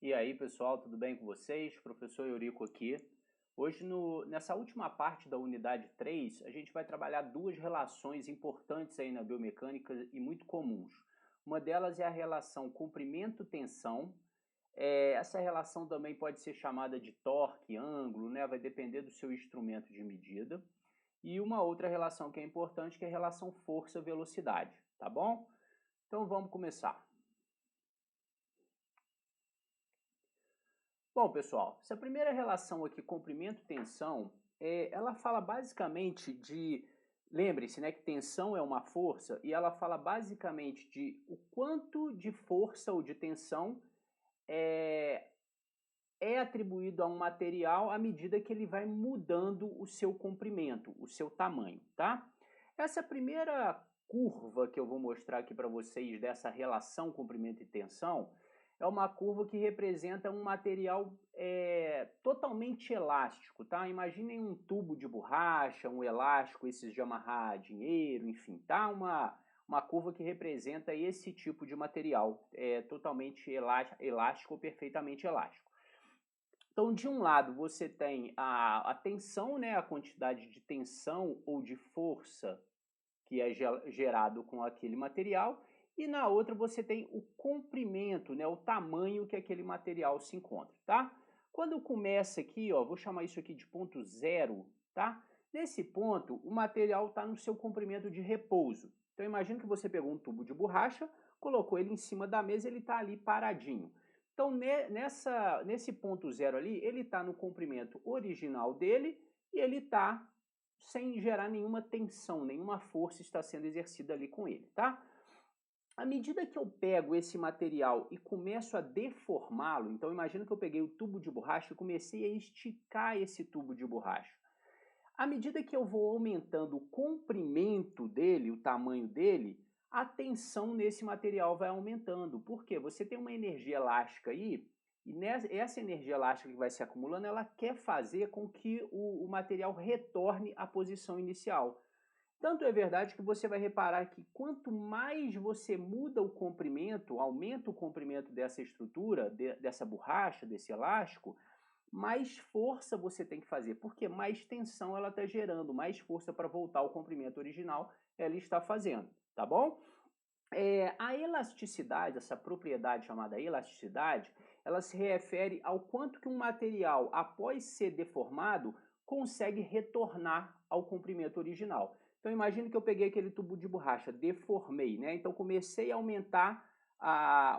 E aí, pessoal, tudo bem com vocês? Professor Eurico aqui. Hoje, nessa última parte da unidade 3, a gente vai trabalhar duas relações importantes aí na biomecânica e muito comuns. Uma delas é a relação comprimento-tensão. Essa relação também pode ser chamada de torque, ângulo, né? Vai depender do seu instrumento de medida. E uma outra relação que é importante, que é a relação força-velocidade, tá bom? Então vamos começar. Bom, pessoal, essa primeira relação aqui, comprimento-tensão, ela fala basicamente de, lembre-se, né, que tensão é uma força, e ela fala basicamente de o quanto de força ou de tensão é atribuído a um material à medida que ele vai mudando o seu comprimento, o seu tamanho, tá? Essa primeira curva que eu vou mostrar aqui para vocês dessa relação comprimento e tensão é uma curva que representa um material totalmente elástico, tá? Imaginem um tubo de borracha, um elástico, esses de amarrar dinheiro, enfim, tá? Uma curva que representa esse tipo de material, totalmente elástico ou perfeitamente elástico. Então, de um lado, você tem a tensão, né, a quantidade de tensão ou de força que é gerado com aquele material, e na outra você tem o comprimento, né, o tamanho que aquele material se encontra, tá? Quando começa aqui, ó, vou chamar isso aqui de ponto zero, tá? Nesse ponto, o material está no seu comprimento de repouso. Então, imagina que você pegou um tubo de borracha, colocou ele em cima da mesa, ele está ali paradinho. Então, nesse ponto zero ali, ele está no comprimento original dele e ele está sem gerar nenhuma tensão, nenhuma força está sendo exercida ali com ele, tá? À medida que eu pego esse material e começo a deformá-lo, então imagina que eu peguei o tubo de borracha e comecei a esticar esse tubo de borracha. À medida que eu vou aumentando o comprimento dele, o tamanho dele, a tensão nesse material vai aumentando. Por quê? Você tem uma energia elástica aí, e essa energia elástica que vai se acumulando, ela quer fazer com que o material retorne à posição inicial. Tanto é verdade que você vai reparar que quanto mais você muda o comprimento, aumenta o comprimento dessa estrutura, dessa borracha, desse elástico, mais força você tem que fazer, porque mais tensão ela está gerando, mais força para voltar ao comprimento original ela está fazendo, tá bom? A elasticidade, essa propriedade chamada elasticidade, ela se refere ao quanto que um material, após ser deformado, consegue retornar ao comprimento original. Então imagine que eu peguei aquele tubo de borracha, deformei, né? Então comecei a aumentar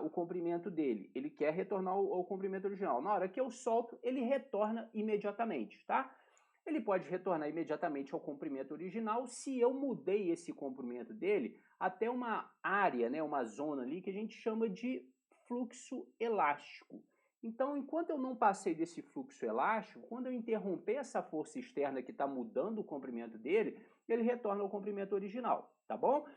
o comprimento dele. Ele quer retornar ao comprimento original. Na hora que eu solto, ele retorna imediatamente, tá? Ele pode retornar imediatamente ao comprimento original se eu mudei esse comprimento dele até uma área, né, uma zona ali que a gente chama de fluxo elástico. Então, enquanto eu não passei desse fluxo elástico, quando eu interromper essa força externa que está mudando o comprimento dele, ele retorna ao comprimento original, tá bom?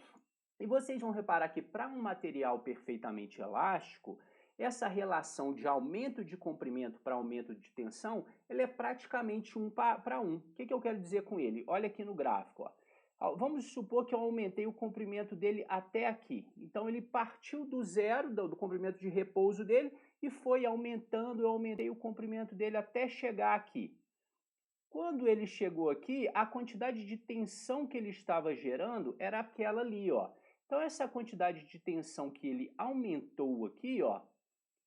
E vocês vão reparar que para um material perfeitamente elástico, essa relação de aumento de comprimento para aumento de tensão, ele é praticamente 1 para 1. O que eu quero dizer com ele? Olha aqui no gráfico. Ó. Vamos supor que eu aumentei o comprimento dele até aqui. Então ele partiu do zero, do comprimento de repouso dele, e foi aumentando, eu aumentei o comprimento dele até chegar aqui. Quando ele chegou aqui, a quantidade de tensão que ele estava gerando era aquela ali, ó. Então essa quantidade de tensão que ele aumentou aqui, ó,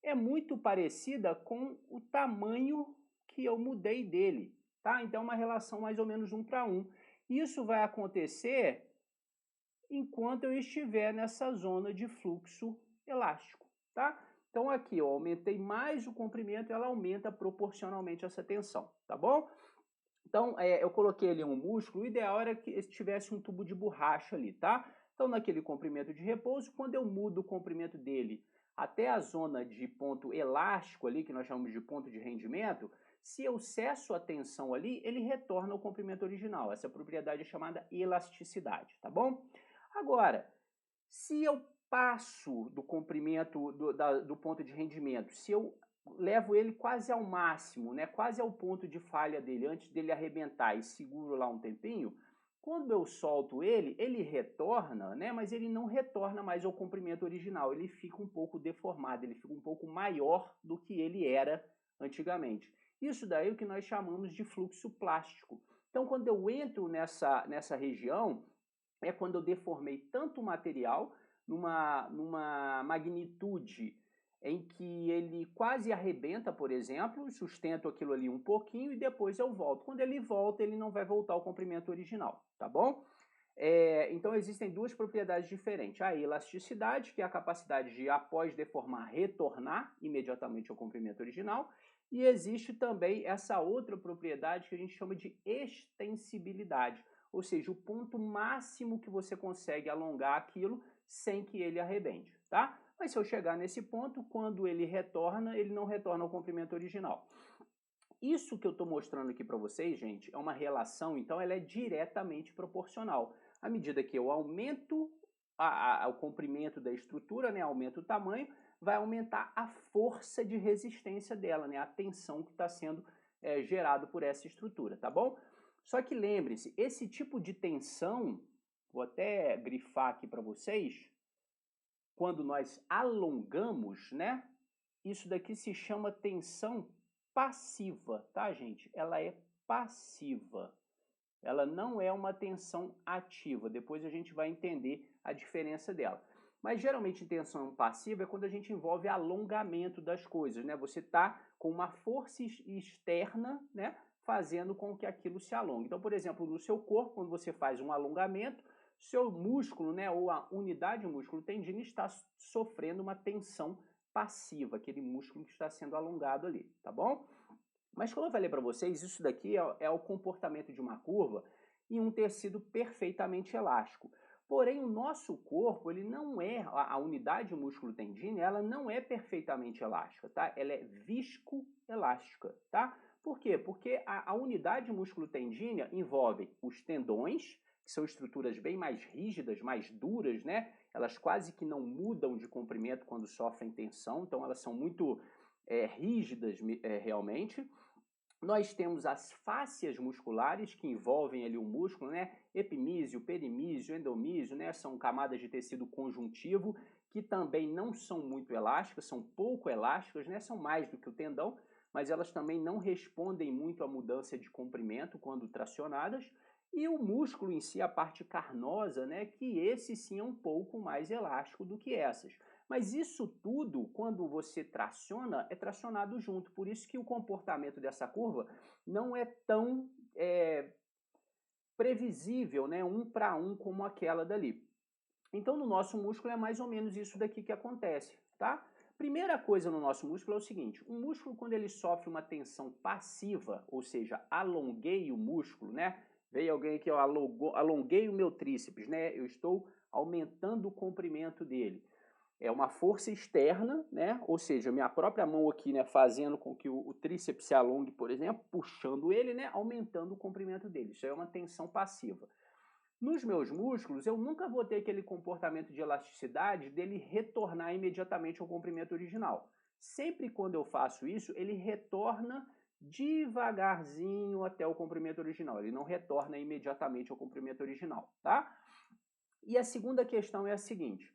é muito parecida com o tamanho que eu mudei dele, tá? Então é uma relação mais ou menos 1 para 1. Isso vai acontecer enquanto eu estiver nessa zona de fluxo elástico, tá? Então aqui eu aumentei mais o comprimento, ela aumenta proporcionalmente essa tensão, tá bom? Então, eu coloquei ali um músculo, o ideal era que tivesse um tubo de borracha ali, tá? Então, naquele comprimento de repouso, quando eu mudo o comprimento dele até a zona de ponto elástico ali, que nós chamamos de ponto de rendimento, se eu cesso a tensão ali, ele retorna ao comprimento original. Essa propriedade é chamada elasticidade, tá bom? Agora, se eu passo do comprimento do ponto de rendimento, se eu levo ele quase ao máximo, né, quase ao ponto de falha dele, antes dele arrebentar e seguro lá um tempinho, Quando eu solto ele, ele retorna, né? Mas ele não retorna mais ao comprimento original. Ele fica um pouco deformado, ele fica um pouco maior do que ele era antigamente. Isso daí é o que nós chamamos de fluxo plástico. Então, quando eu entro nessa região, é quando eu deformei tanto o material numa magnitude em que ele quase arrebenta, por exemplo, sustento aquilo ali um pouquinho e depois eu volto. Quando ele volta, ele não vai voltar ao comprimento original, tá bom? Então existem duas propriedades diferentes. A elasticidade, que é a capacidade de, após deformar, retornar imediatamente ao comprimento original. E existe também essa outra propriedade que a gente chama de extensibilidade, ou seja, o ponto máximo que você consegue alongar aquilo sem que ele arrebente, tá? Mas se eu chegar nesse ponto, quando ele retorna, ele não retorna ao comprimento original. Isso que eu estou mostrando aqui para vocês, gente, é uma relação, então ela é diretamente proporcional. À medida que eu aumento o comprimento da estrutura, né, aumento o tamanho, vai aumentar a força de resistência dela, né, a tensão que está sendo gerado por essa estrutura, tá bom? Só que lembre-se, esse tipo de tensão, vou até grifar aqui para vocês, quando nós alongamos, né, isso daqui se chama tensão passiva, tá, gente? Ela é passiva. Ela não é uma tensão ativa. Depois a gente vai entender a diferença dela. Mas geralmente tensão passiva é quando a gente envolve alongamento das coisas, né? Você está com uma força externa, né, fazendo com que aquilo se alongue. Então, por exemplo, no seu corpo, quando você faz um alongamento, seu músculo, né, ou a unidade músculo tendina está sofrendo uma tensão passiva, aquele músculo que está sendo alongado ali, tá bom? Mas como eu falei para vocês, isso daqui é o comportamento de uma curva em um tecido perfeitamente elástico. Porém, o nosso corpo, ele não é, a unidade músculo-tendina, ela não é perfeitamente elástica, tá? Ela é viscoelástica, tá? Por quê? Porque a unidade músculo-tendina envolve os tendões, que são estruturas bem mais rígidas, mais duras, né? Elas quase que não mudam de comprimento quando sofrem tensão, então elas são muito rígidas realmente. Nós temos as fáscias musculares que envolvem ali o músculo, né? Epimísio, perimísio, endomísio, né? São camadas de tecido conjuntivo que também não são muito elásticas, são pouco elásticas, né? São mais do que o tendão, mas elas também não respondem muito à mudança de comprimento quando tracionadas. E o músculo em si, a parte carnosa, né? Que esse sim é um pouco mais elástico do que essas. Mas isso tudo, quando você traciona, é tracionado junto. Por isso que o comportamento dessa curva não é tão previsível, né, um para um como aquela dali. Então, no nosso músculo é mais ou menos isso daqui que acontece, tá? Primeira coisa no nosso músculo é o seguinte, o músculo quando ele sofre uma tensão passiva, ou seja, alonguei o músculo, né? Veio alguém aqui, ó, alonguei o meu tríceps, né? Eu estou aumentando o comprimento dele. É uma força externa, né? Ou seja, minha própria mão aqui, né, fazendo com que o tríceps se alongue, por exemplo, puxando ele, né, aumentando o comprimento dele. Isso é uma tensão passiva. Nos meus músculos, eu nunca vou ter aquele comportamento de elasticidade dele retornar imediatamente ao comprimento original. Sempre quando eu faço isso, ele retorna devagarzinho até o comprimento original. Ele não retorna imediatamente ao comprimento original, tá? E a segunda questão é a seguinte: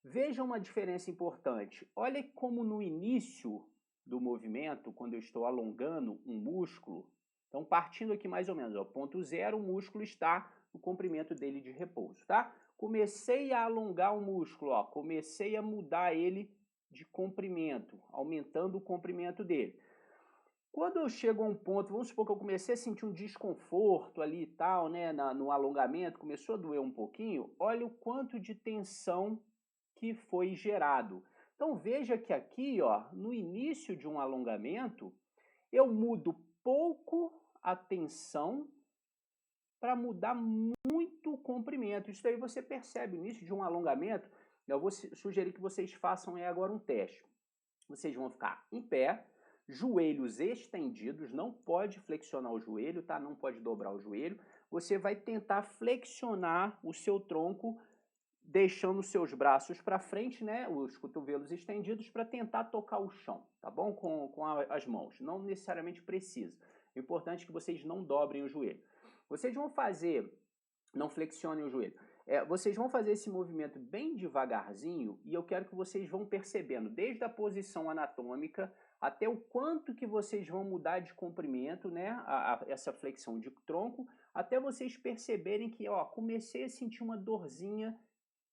veja uma diferença importante. Olha como no início do movimento, quando eu estou alongando um músculo, então partindo aqui mais ou menos, ó, ponto zero, o músculo está no comprimento dele de repouso, tá? Comecei a alongar o músculo, ó, comecei a mudar ele de comprimento, aumentando o comprimento dele. Quando eu chego a um ponto, vamos supor que eu comecei a sentir um desconforto ali e tal, né, no alongamento, começou a doer um pouquinho, olha o quanto de tensão que foi gerado. Então veja que aqui, ó, no início de um alongamento, eu mudo pouco a tensão para mudar muito o comprimento. Isso aí você percebe no início de um alongamento. Eu vou sugerir que vocês façam agora um teste. Vocês vão ficar em pé, joelhos estendidos, não pode flexionar o joelho, tá? Não pode dobrar o joelho. Você vai tentar flexionar o seu tronco, deixando os seus braços para frente, né? Os cotovelos estendidos para tentar tocar o chão, tá bom? Com as mãos. Não necessariamente precisa. O importante é que vocês não dobrem o joelho. Vocês vão fazer não flexionem o joelho. Vocês vão fazer esse movimento bem devagarzinho e eu quero que vocês vão percebendo desde a posição anatômica até o quanto que vocês vão mudar de comprimento, né, essa flexão de tronco, até vocês perceberem que, ó, comecei a sentir uma dorzinha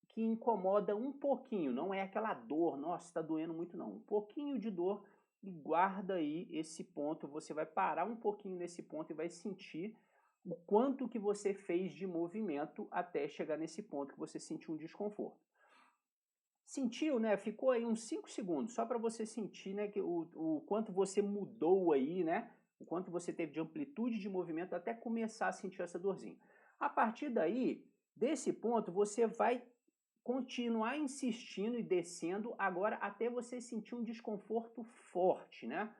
que incomoda um pouquinho, não é aquela dor, nossa, está doendo muito não, um pouquinho de dor, e guarda aí esse ponto, você vai parar um pouquinho nesse ponto e vai sentir o quanto que você fez de movimento até chegar nesse ponto que você sentiu um desconforto. Sentiu, né? Ficou aí uns 5 segundos, só para você sentir, né, que o quanto você mudou aí, né? O quanto você teve de amplitude de movimento até começar a sentir essa dorzinha. A partir daí, desse ponto, você vai continuar insistindo e descendo agora até você sentir um desconforto forte, né?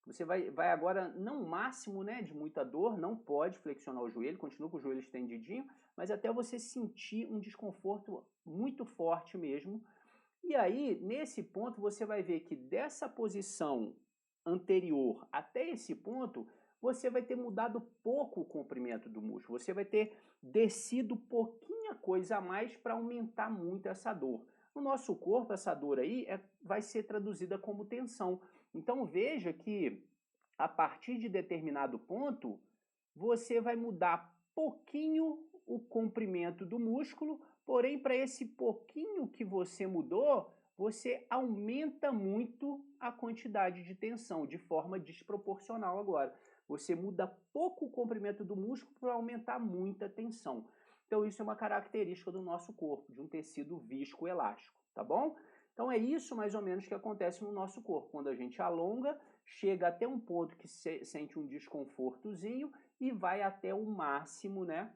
Você vai agora, não máximo, né, de muita dor, não pode flexionar o joelho, continua com o joelho estendidinho, mas até você sentir um desconforto muito forte mesmo. E aí, nesse ponto, você vai ver que dessa posição anterior até esse ponto, você vai ter mudado pouco o comprimento do músculo, você vai ter descido pouquinha coisa a mais para aumentar muito essa dor. No nosso corpo, essa dor aí vai ser traduzida como tensão. Então veja que a partir de determinado ponto, você vai mudar pouquinho o comprimento do músculo, porém para esse pouquinho que você mudou, você aumenta muito a quantidade de tensão, de forma desproporcional agora. Você muda pouco o comprimento do músculo para aumentar muita tensão. Então isso é uma característica do nosso corpo, de um tecido viscoelástico, tá bom? Então é isso mais ou menos que acontece no nosso corpo. Quando a gente alonga, chega até um ponto que sente um desconfortozinho e vai até o máximo, né,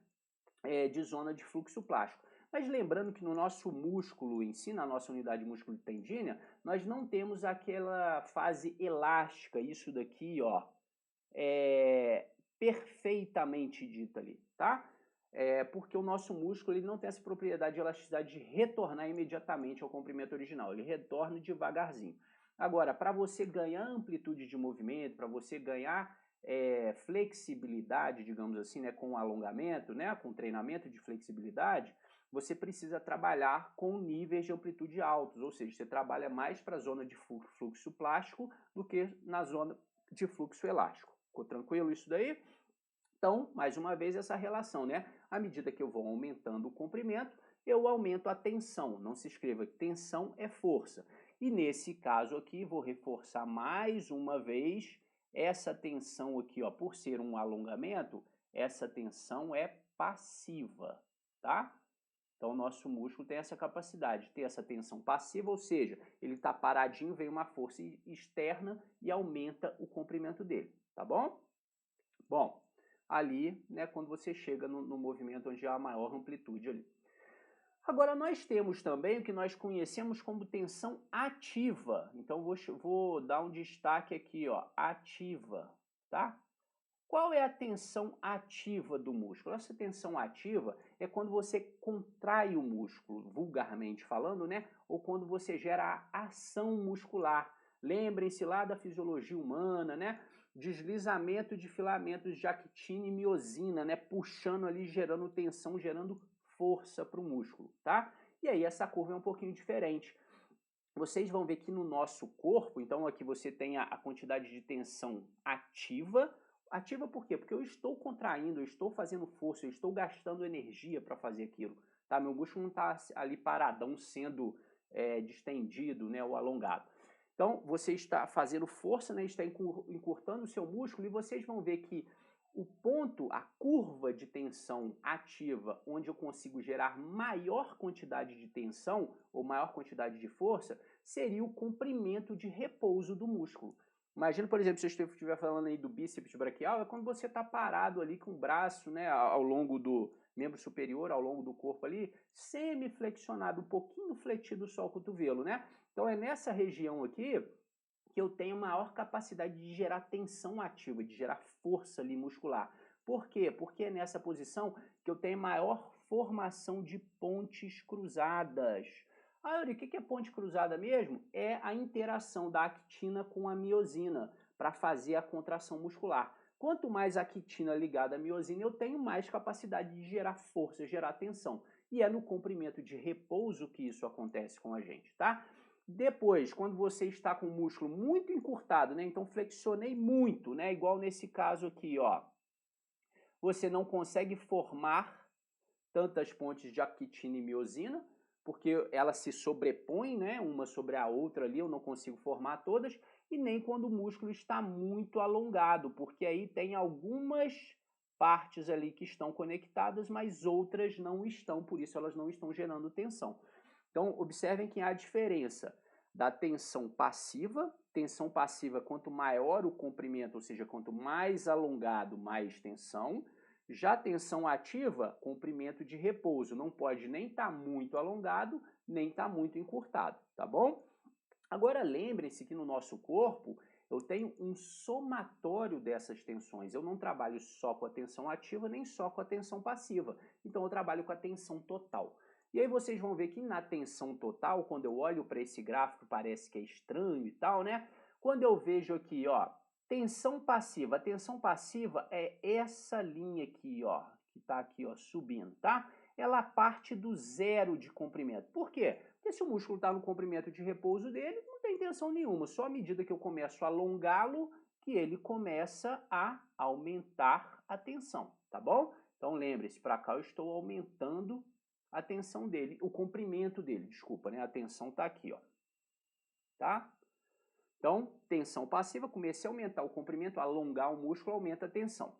de zona de fluxo plástico. Mas lembrando que no nosso músculo em si, na nossa unidade músculo-tendínea, nós não temos aquela fase elástica, isso daqui, ó, perfeitamente dita ali, tá? Porque o nosso músculo ele não tem essa propriedade de elasticidade de retornar imediatamente ao comprimento original, ele retorna devagarzinho. Agora, para você ganhar amplitude de movimento, para você ganhar flexibilidade, digamos assim, né, com alongamento, né, com treinamento de flexibilidade, você precisa trabalhar com níveis de amplitude altos, ou seja, você trabalha mais para a zona de fluxo plástico do que na zona de fluxo elástico. Ficou tranquilo isso daí? Então, mais uma vez, essa relação, né? À medida que eu vou aumentando o comprimento, eu aumento a tensão. Não se escreva que tensão é força. E nesse caso aqui, vou reforçar mais uma vez essa tensão aqui, ó, por ser um alongamento, essa tensão é passiva, tá? Então, o nosso músculo tem essa capacidade de ter essa tensão passiva, ou seja, ele está paradinho, vem uma força externa e aumenta o comprimento dele, tá bom? Bom, ali, né, quando você chega no movimento onde há a maior amplitude ali. Agora, nós temos também o que nós conhecemos como tensão ativa. Então, vou dar um destaque aqui, ó, ativa, tá? Qual é a tensão ativa do músculo? Essa tensão ativa é quando você contrai o músculo, vulgarmente falando, né? Ou quando você gera a ação muscular. Lembrem-se lá da fisiologia humana, né? Deslizamento de filamentos de actina e miosina, né? Puxando ali, gerando tensão, gerando força para o músculo, tá? E aí essa curva é um pouquinho diferente. Vocês vão ver que no nosso corpo, então aqui você tem a quantidade de tensão ativa. Ativa por quê? Porque eu estou contraindo, eu estou fazendo força, eu estou gastando energia para fazer aquilo. Tá? Meu músculo não está ali paradão, sendo distendido, né, ou alongado. Então, você está fazendo força, né, está encurtando o seu músculo e vocês vão ver que o ponto, a curva de tensão ativa, onde eu consigo gerar maior quantidade de tensão ou maior quantidade de força, seria o comprimento de repouso do músculo. Imagina, por exemplo, se eu estiver falando aí do bíceps braquial, é quando você está parado ali com o braço, né, ao longo do membro superior, ao longo do corpo ali, semi-flexionado, um pouquinho fletido só o cotovelo, né? Então é nessa região aqui que eu tenho maior capacidade de gerar tensão ativa, de gerar força ali muscular. Por quê? Porque é nessa posição que eu tenho maior formação de pontes cruzadas. Ah, Yuri, o que é ponte cruzada mesmo? É a interação da actina com a miosina para fazer a contração muscular. Quanto mais a quitina ligada à miosina eu tenho, mais capacidade de gerar força, gerar tensão. E é no comprimento de repouso que isso acontece com a gente, tá? Depois, quando você está com o músculo muito encurtado, né? Então flexionei muito, né? Igual nesse caso aqui, ó. Você não consegue formar tantas pontes de actina e miosina, porque elas se sobrepõem, né, uma sobre a outra ali, eu não consigo formar todas, e nem quando o músculo está muito alongado, porque aí tem algumas partes ali que estão conectadas, mas outras não estão, por isso elas não estão gerando tensão. Então, observem que há a diferença da tensão passiva. Tensão passiva, quanto maior o comprimento, ou seja, quanto mais alongado, mais tensão. Já tensão ativa, comprimento de repouso, não pode nem estar muito alongado, nem estar muito encurtado, tá bom? Agora lembrem-se que no nosso corpo eu tenho um somatório dessas tensões. Eu não trabalho só com a tensão ativa, nem só com a tensão passiva. Então eu trabalho com a tensão total. E aí vocês vão ver que na tensão total, quando eu olho para esse gráfico, parece que é estranho e tal, né? Quando eu vejo aqui, ó, tensão passiva. A tensão passiva é essa linha aqui, ó, que está aqui, ó, subindo, tá? Ela parte do zero de comprimento. Por quê? Porque se o músculo está no comprimento de repouso dele, não tem tensão nenhuma. Só à medida que eu começo a alongá-lo, que ele começa a aumentar a tensão, tá bom? Então lembre-se, para cá eu estou aumentando a tensão dele, o comprimento dele, desculpa, né? A tensão está aqui, ó, tá? Então, tensão passiva, comecei a aumentar o comprimento, alongar o músculo, aumenta a tensão.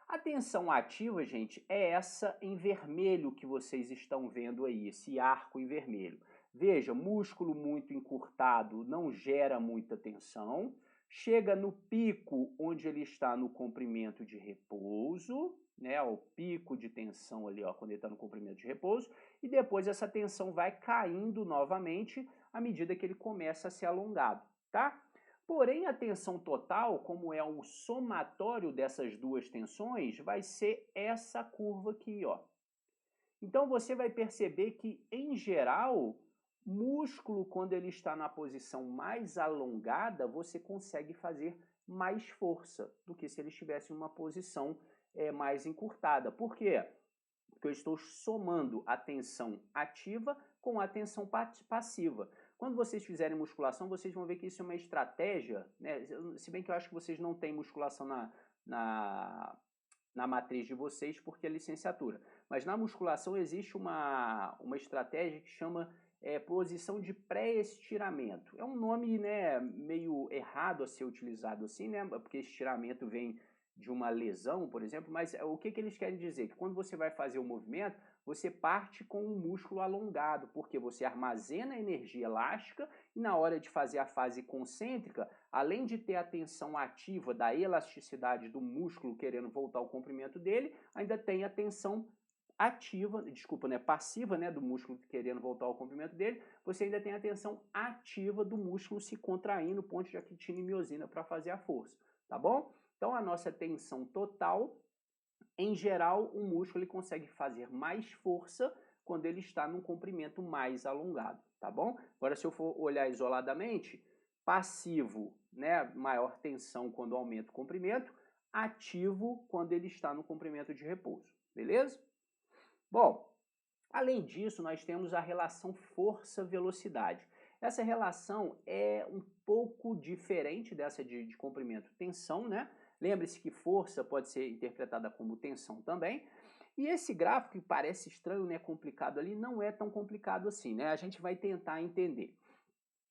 A tensão ativa, gente, é essa em vermelho que vocês estão vendo aí, esse arco em vermelho. Veja, músculo muito encurtado não gera muita tensão, chega no pico onde ele está no comprimento de repouso, né, o pico de tensão ali, ó, quando ele está no comprimento de repouso, e depois essa tensão vai caindo novamente à medida que ele começa a ser alongado, tá? Porém, a tensão total, como é um somatório dessas duas tensões, vai ser essa curva aqui, ó. Então você vai perceber que, em geral, músculo, quando ele está na posição mais alongada, você consegue fazer mais força do que se ele estivesse em uma posição mais encurtada. Por quê? Porque eu estou somando a tensão ativa com a tensão passiva. Quando vocês fizerem musculação, vocês vão ver que isso é uma estratégia, né? Se bem que eu acho que vocês não têm musculação na matriz de vocês porque é licenciatura. Mas na musculação existe uma estratégia que chama posição de pré-estiramento. É um nome, né, meio errado a ser utilizado assim, né? Porque estiramento vem de uma lesão, por exemplo, mas o que eles querem dizer? Que quando você vai fazer o movimento, você parte com o músculo alongado, porque você armazena energia elástica e na hora de fazer a fase concêntrica, além de ter a tensão ativa da elasticidade do músculo querendo voltar ao comprimento dele, ainda tem a tensão ativa, desculpa, né, passiva, né, do músculo querendo voltar ao comprimento dele, você ainda tem a tensão ativa do músculo se contraindo, ponte de actina e miosina para fazer a força, tá bom? Então, a nossa tensão total, em geral, o músculo ele consegue fazer mais força quando ele está num comprimento mais alongado, tá bom? Agora, se eu for olhar isoladamente, passivo, né, maior tensão quando aumenta o comprimento, ativo quando ele está no comprimento de repouso, beleza? Bom, além disso, nós temos a relação força-velocidade. Essa relação é um pouco diferente dessa de comprimento-tensão, né? Lembre-se que força pode ser interpretada como tensão também. E esse gráfico que parece estranho, né, complicado ali, não é tão complicado assim, né? A gente vai tentar entender.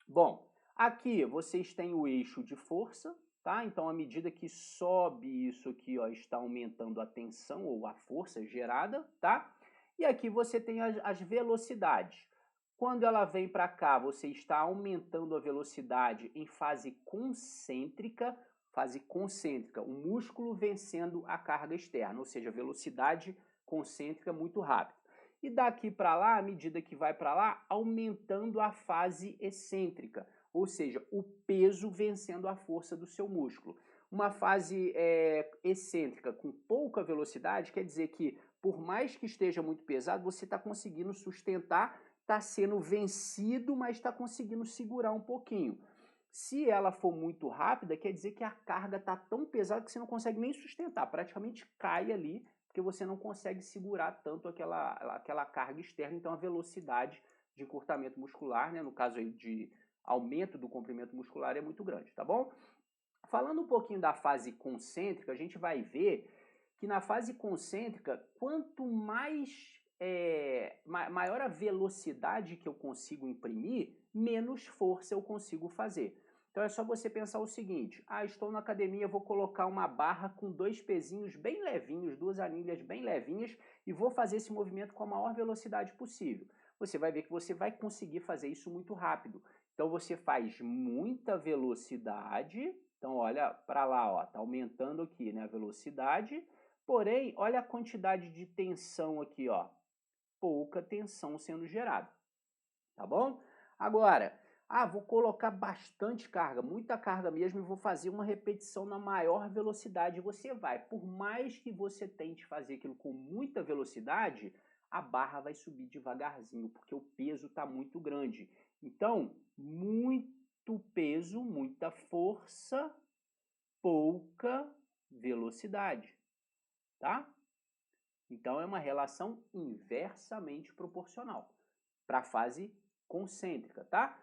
Bom, aqui vocês têm o eixo de força, tá? Então, à medida que sobe isso aqui, ó, está aumentando a tensão ou a força gerada, tá? E aqui você tem as velocidades. Quando ela vem para cá, você está aumentando a velocidade em fase concêntrica, o músculo vencendo a carga externa, ou seja, velocidade concêntrica muito rápida. E daqui para lá, à medida que vai para lá, aumentando a fase excêntrica, ou seja, o peso vencendo a força do seu músculo. Uma fase excêntrica com pouca velocidade quer dizer que, por mais que esteja muito pesado, você está conseguindo sustentar, está sendo vencido, mas está conseguindo segurar um pouquinho. Se ela for muito rápida, quer dizer que a carga está tão pesada que você não consegue nem sustentar, praticamente cai ali, porque você não consegue segurar tanto aquela carga externa, então a velocidade de encurtamento muscular, né, no caso aí de aumento do comprimento muscular, é muito grande, tá bom? Falando um pouquinho da fase concêntrica, a gente vai ver que na fase concêntrica, quanto maior a velocidade que eu consigo imprimir, menos força eu consigo fazer. Então é só você pensar o seguinte: estou na academia, vou colocar uma barra com 2 pezinhos bem levinhos, 2 anilhas bem levinhas e vou fazer esse movimento com a maior velocidade possível. Você vai ver que você vai conseguir fazer isso muito rápido. Então você faz muita velocidade. Então olha para lá, ó, tá aumentando aqui, né, a velocidade. Porém, olha a quantidade de tensão aqui, ó. Pouca tensão sendo gerada, tá bom? Agora, vou colocar bastante carga, muita carga mesmo, e vou fazer uma repetição na maior velocidade. Você vai, por mais que você tente fazer aquilo com muita velocidade, a barra vai subir devagarzinho, porque o peso está muito grande. Então, muito peso, muita força, pouca velocidade, tá? Então, é uma relação inversamente proporcional para a fase concêntrica, tá?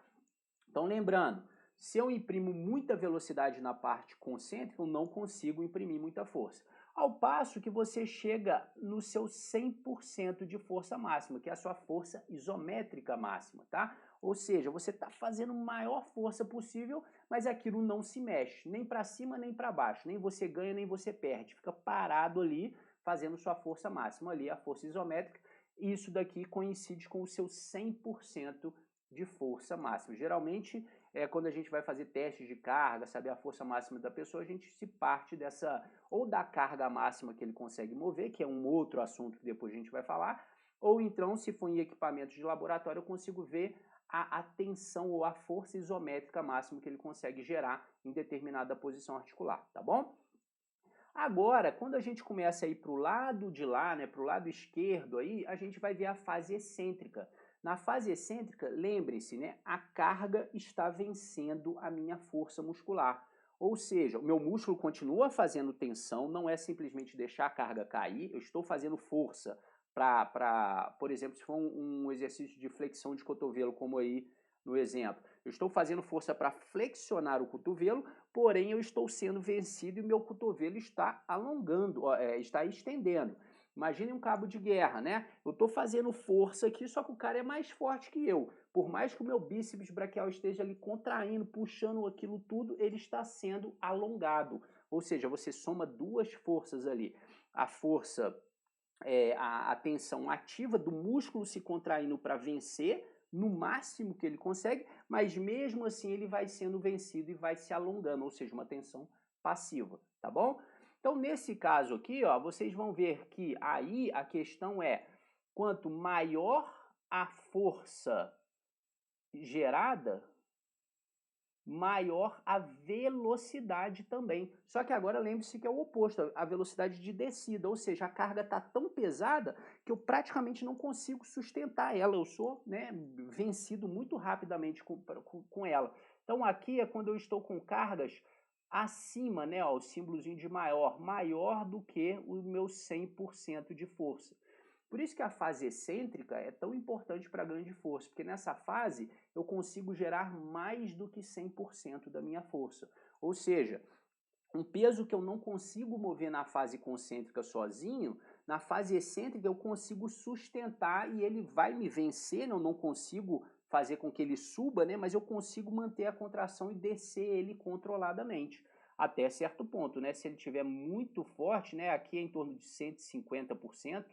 Então, lembrando, se eu imprimo muita velocidade na parte concêntrica, eu não consigo imprimir muita força. Ao passo que você chega no seu 100% de força máxima, que é a sua força isométrica máxima, tá? Ou seja, você está fazendo a maior força possível, mas aquilo não se mexe, nem para cima nem para baixo, nem você ganha nem você perde, fica parado ali, fazendo sua força máxima ali, a força isométrica, e isso daqui coincide com o seu 100% de força máxima. Geralmente, quando a gente vai fazer testes de carga, saber a força máxima da pessoa, a gente se parte dessa, ou da carga máxima que ele consegue mover, que é um outro assunto que depois a gente vai falar, ou então, se for em equipamentos de laboratório, eu consigo ver a tensão ou a força isométrica máxima que ele consegue gerar em determinada posição articular, tá bom? Agora, quando a gente começa a ir para o lado de lá, né, para o lado esquerdo, aí, a gente vai ver a fase excêntrica. Na fase excêntrica, lembrem-se, né, a carga está vencendo a minha força muscular. Ou seja, o meu músculo continua fazendo tensão, não é simplesmente deixar a carga cair, eu estou fazendo força por exemplo, se for um exercício de flexão de cotovelo, como aí no exemplo, eu estou fazendo força para flexionar o cotovelo, porém eu estou sendo vencido e meu cotovelo está alongando, está estendendo. Imagine um cabo de guerra, né? Eu estou fazendo força aqui, só que o cara é mais forte que eu. Por mais que o meu bíceps braquial esteja ali contraindo, puxando aquilo tudo, ele está sendo alongado. Ou seja, você soma duas forças ali. A força, a tensão ativa do músculo se contraindo para vencer, no máximo que ele consegue, mas mesmo assim ele vai sendo vencido e vai se alongando, ou seja, uma tensão passiva, tá bom? Então, nesse caso aqui, ó, vocês vão ver que aí a questão é, quanto maior a força gerada, maior a velocidade também. Só que agora lembre-se que é o oposto, a velocidade de descida, ou seja, a carga está tão pesada que eu praticamente não consigo sustentar ela, eu sou, né, vencido muito rapidamente com ela. Então aqui é quando eu estou com cargas acima, né, ó, o símbolozinho de maior do que o meu 100% de força. Por isso que a fase excêntrica é tão importante para ganho de força, porque nessa fase eu consigo gerar mais do que 100% da minha força. Ou seja, um peso que eu não consigo mover na fase concêntrica sozinho, na fase excêntrica eu consigo sustentar e ele vai me vencer, eu não consigo fazer com que ele suba, né, mas eu consigo manter a contração e descer ele controladamente, até certo ponto, né? Se ele estiver muito forte, né, aqui é em torno de 150%,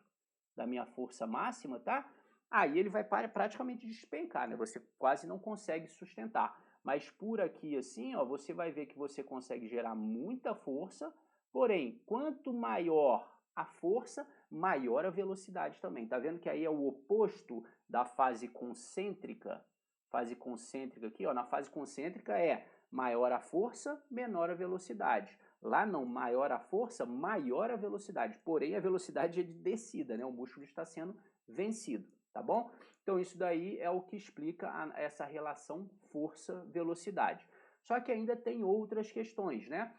da minha força máxima, tá? Aí ele vai praticamente despencar, né? Você quase não consegue sustentar. Mas por aqui assim, ó, você vai ver que você consegue gerar muita força, porém, quanto maior a força, maior a velocidade também. Tá vendo que aí é o oposto da fase concêntrica? Fase concêntrica aqui, ó, na fase concêntrica é maior a força, menor a velocidade. Lá não, maior a força, maior a velocidade. Porém, a velocidade é de descida, né? O músculo está sendo vencido, tá bom? Então, isso daí é o que explica essa relação força-velocidade. Só que ainda tem outras questões, né?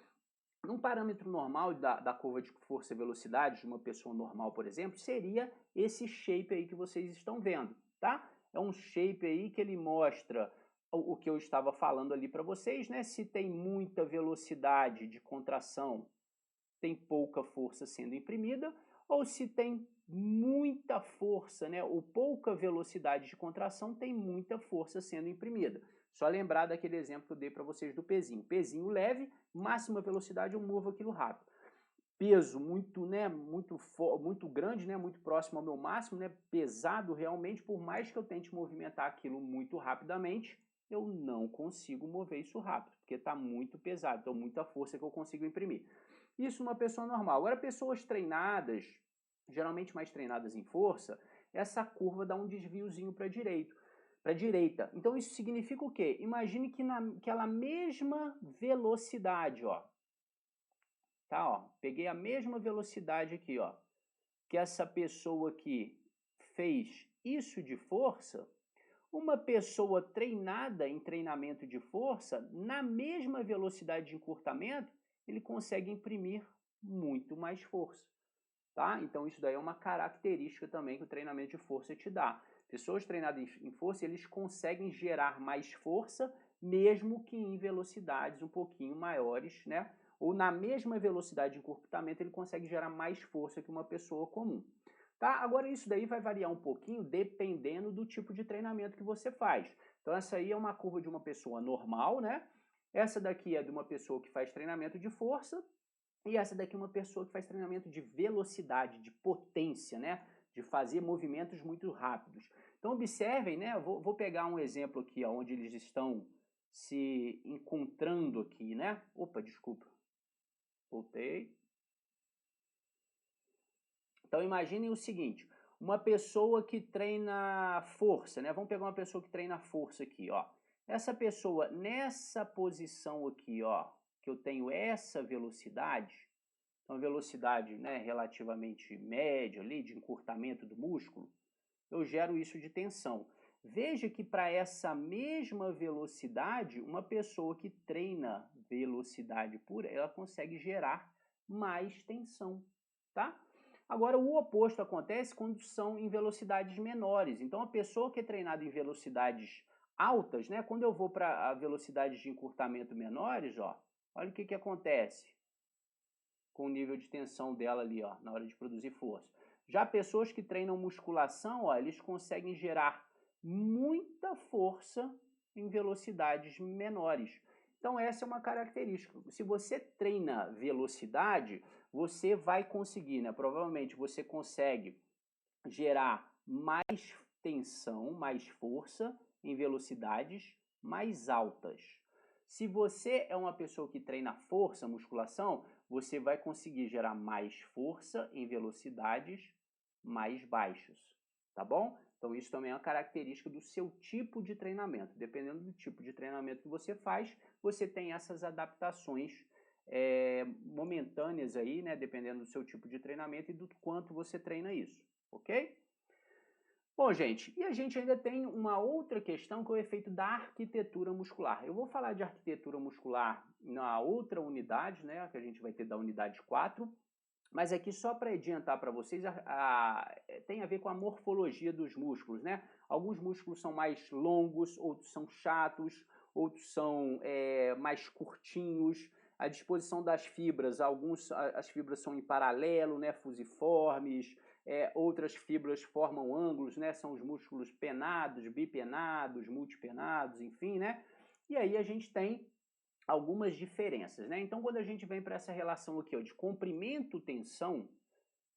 Num parâmetro normal da curva de força e velocidade de uma pessoa normal, por exemplo, seria esse shape aí que vocês estão vendo, tá? É um shape aí que ele mostra o que eu estava falando ali para vocês, né? Se tem muita velocidade de contração, tem pouca força sendo imprimida, ou se tem muita força, né, ou pouca velocidade de contração, tem muita força sendo imprimida. Só lembrar daquele exemplo que eu dei para vocês do pezinho. Pezinho leve, máxima velocidade, eu movo aquilo rápido. Peso muito, né, muito grande, né, muito próximo ao meu máximo, né, pesado realmente, por mais que eu tente movimentar aquilo muito rapidamente, eu não consigo mover isso rápido, porque está muito pesado, então muita força que eu consigo imprimir. Isso uma pessoa normal. Agora, pessoas treinadas, geralmente mais treinadas em força, essa curva dá um desviozinho para a direita. Então isso significa o quê? Imagine que naquela mesma velocidade, ó, tá, ó, peguei a mesma velocidade aqui, ó, que essa pessoa aqui fez isso de força, uma pessoa treinada em treinamento de força, na mesma velocidade de encurtamento, ele consegue imprimir muito mais força, tá? Então isso daí é uma característica também que o treinamento de força te dá. Pessoas treinadas em força, eles conseguem gerar mais força, mesmo que em velocidades um pouquinho maiores, né? Ou na mesma velocidade de encurtamento, ele consegue gerar mais força que uma pessoa comum. Tá? Agora isso daí vai variar um pouquinho dependendo do tipo de treinamento que você faz. Então essa aí é uma curva de uma pessoa normal, né? Essa daqui é de uma pessoa que faz treinamento de força e essa daqui é uma pessoa que faz treinamento de velocidade, de potência, né? De fazer movimentos muito rápidos. Então observem, né? Vou pegar um exemplo aqui, ó, onde eles estão se encontrando aqui, né? Opa, desculpa. Voltei. Então imaginem o seguinte, uma pessoa que treina força, né? Vamos pegar uma pessoa que treina força aqui, ó. Essa pessoa nessa posição aqui, ó, que eu tenho essa velocidade, uma velocidade, né, relativamente média ali de encurtamento do músculo, eu gero isso de tensão. Veja que para essa mesma velocidade, uma pessoa que treina velocidade pura, ela consegue gerar mais tensão, tá? Agora, o oposto acontece quando são em velocidades menores. Então, a pessoa que é treinada em velocidades altas, né? Quando eu vou para velocidades de encurtamento menores, ó, olha o que acontece com o nível de tensão dela ali, ó, na hora de produzir força. Já pessoas que treinam musculação, ó, eles conseguem gerar muita força em velocidades menores. Então essa é uma característica. Se você treina velocidade, você vai conseguir, né? Provavelmente você consegue gerar mais tensão, mais força em velocidades mais altas. Se você é uma pessoa que treina força, musculação, você vai conseguir gerar mais força em velocidades mais baixas, tá bom? Então isso também é uma característica do seu tipo de treinamento. Dependendo do tipo de treinamento que você faz, você tem essas adaptações momentâneas aí, né? Dependendo do seu tipo de treinamento e do quanto você treina isso, ok? Bom, gente, e a gente ainda tem uma outra questão que é o efeito da arquitetura muscular. Eu vou falar de arquitetura muscular na outra unidade, né, que a gente vai ter da unidade 4, mas aqui só para adiantar para vocês, tem a ver com a morfologia dos músculos, né? Alguns músculos são mais longos, outros são chatos, outros são mais curtinhos. A disposição das fibras, as fibras são em paralelo, né, fusiformes, outras fibras formam ângulos, né, são os músculos penados, bipenados, multipenados, enfim, né? E aí a gente tem algumas diferenças, né? Então, quando a gente vem para essa relação aqui, ó, de comprimento-tensão,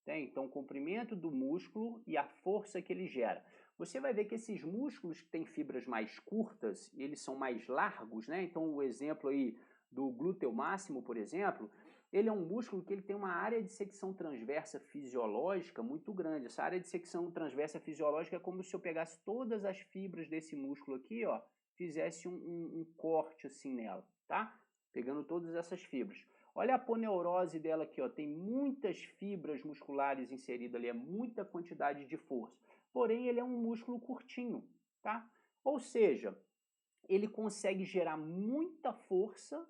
né? Então, comprimento do músculo e a força que ele gera. Você vai ver que esses músculos que têm fibras mais curtas, eles são mais largos, né? Então, o exemplo aí do glúteo máximo, por exemplo, ele é um músculo que ele tem uma área de secção transversa fisiológica muito grande. Essa área de secção transversa fisiológica é como se eu pegasse todas as fibras desse músculo aqui, ó, fizesse um corte assim nela, tá? Pegando todas essas fibras. Olha a aponeurose dela aqui, ó, tem muitas fibras musculares inseridas ali, é muita quantidade de força. Porém, ele é um músculo curtinho, tá? Ou seja, ele consegue gerar muita força,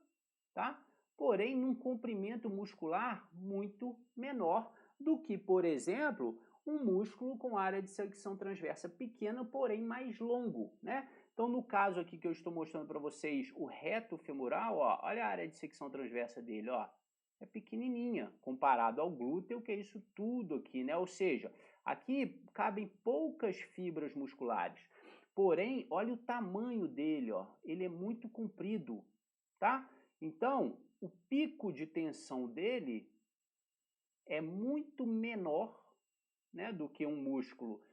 tá? Porém, num comprimento muscular muito menor do que, por exemplo, um músculo com área de secção transversa pequena, porém mais longo, né? Então, no caso aqui que eu estou mostrando para vocês, o reto femoral, ó, olha a área de secção transversa dele, ó, é pequenininha comparado ao glúteo, que é isso tudo aqui, né? Ou seja, aqui cabem poucas fibras musculares. Porém, olha o tamanho dele, ó, ele é muito comprido, tá? Então, o pico de tensão dele é muito menor, né, do que um músculo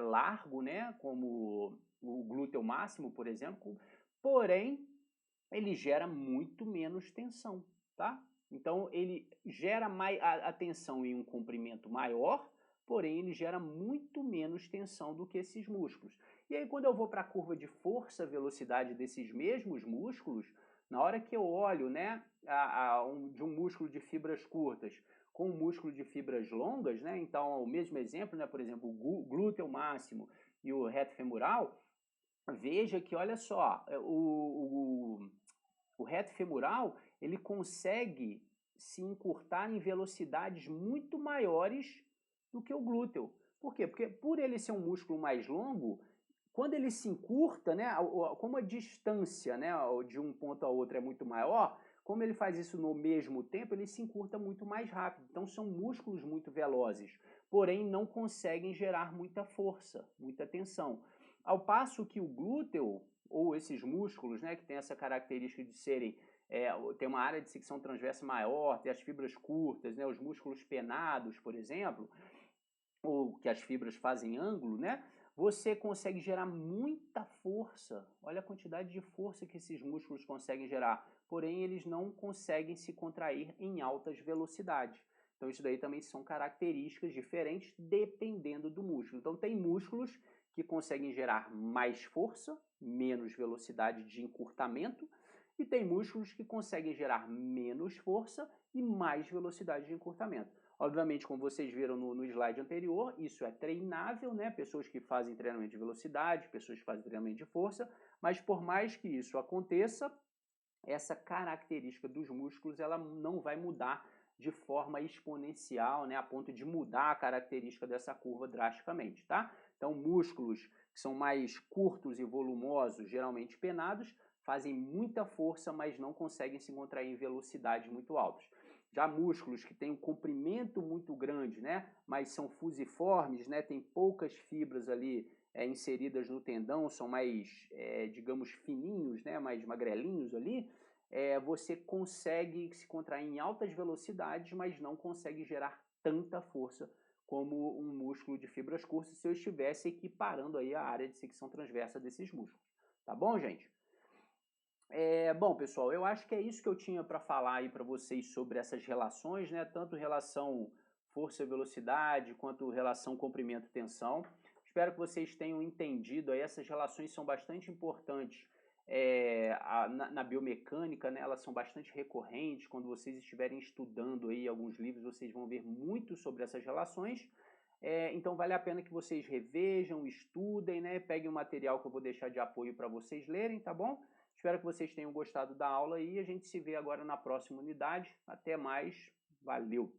largo, né, como o glúteo máximo, por exemplo, porém, ele gera muito menos tensão, tá? Então, ele gera mais a tensão em um comprimento maior, porém, ele gera muito menos tensão do que esses músculos. E aí, quando eu vou para a curva de força-velocidade desses mesmos músculos, na hora que eu olho, né, de um músculo de fibras curtas com um músculo de fibras longas, né, então, o mesmo exemplo, né, por exemplo, o glúteo máximo e o reto femoral, veja que, olha só, o reto femoral, ele consegue se encurtar em velocidades muito maiores do que o glúteo. Por quê? Porque por ele ser um músculo mais longo, quando ele se encurta, né, como a distância, né, de um ponto a outro é muito maior, como ele faz isso no mesmo tempo, ele se encurta muito mais rápido. Então são músculos muito velozes, porém não conseguem gerar muita força, muita tensão. Ao passo que o glúteo, ou esses músculos, né, que tem essa característica de serem, tem uma área de secção transversa maior, tem as fibras curtas, né, os músculos penados, por exemplo, ou que as fibras fazem ângulo, né, você consegue gerar muita força. Olha a quantidade de força que esses músculos conseguem gerar, porém eles não conseguem se contrair em altas velocidades. Então isso daí também são características diferentes dependendo do músculo. Então tem músculos que conseguem gerar mais força, menos velocidade de encurtamento, e tem músculos que conseguem gerar menos força e mais velocidade de encurtamento. Obviamente, como vocês viram no slide anterior, isso é treinável, né? Pessoas que fazem treinamento de velocidade, pessoas que fazem treinamento de força, mas por mais que isso aconteça, essa característica dos músculos ela não vai mudar de forma exponencial, né, a ponto de mudar a característica dessa curva drasticamente, tá? Então, músculos que são mais curtos e volumosos, geralmente penados, fazem muita força, mas não conseguem se contrair em velocidades muito altas. Já músculos que têm um comprimento muito grande, né, mas são fusiformes, né, tem poucas fibras ali inseridas no tendão, são mais, digamos, fininhos, né, mais magrelinhos ali, você consegue se contrair em altas velocidades, mas não consegue gerar tanta força como um músculo de fibras curtas se eu estivesse equiparando aí a área de secção transversa desses músculos. Tá bom, gente? Bom, pessoal, eu acho que é isso que eu tinha para falar aí para vocês sobre essas relações, né? Tanto relação força e velocidade, quanto relação comprimento e tensão. Espero que vocês tenham entendido aí, essas relações são bastante importantes na biomecânica, né? Elas são bastante recorrentes. Quando vocês estiverem estudando aí alguns livros, vocês vão ver muito sobre essas relações. Então vale a pena que vocês revejam, estudem, né? Peguem o material que eu vou deixar de apoio para vocês lerem, tá bom? Espero que vocês tenham gostado da aula e a gente se vê agora na próxima unidade. Até mais, valeu!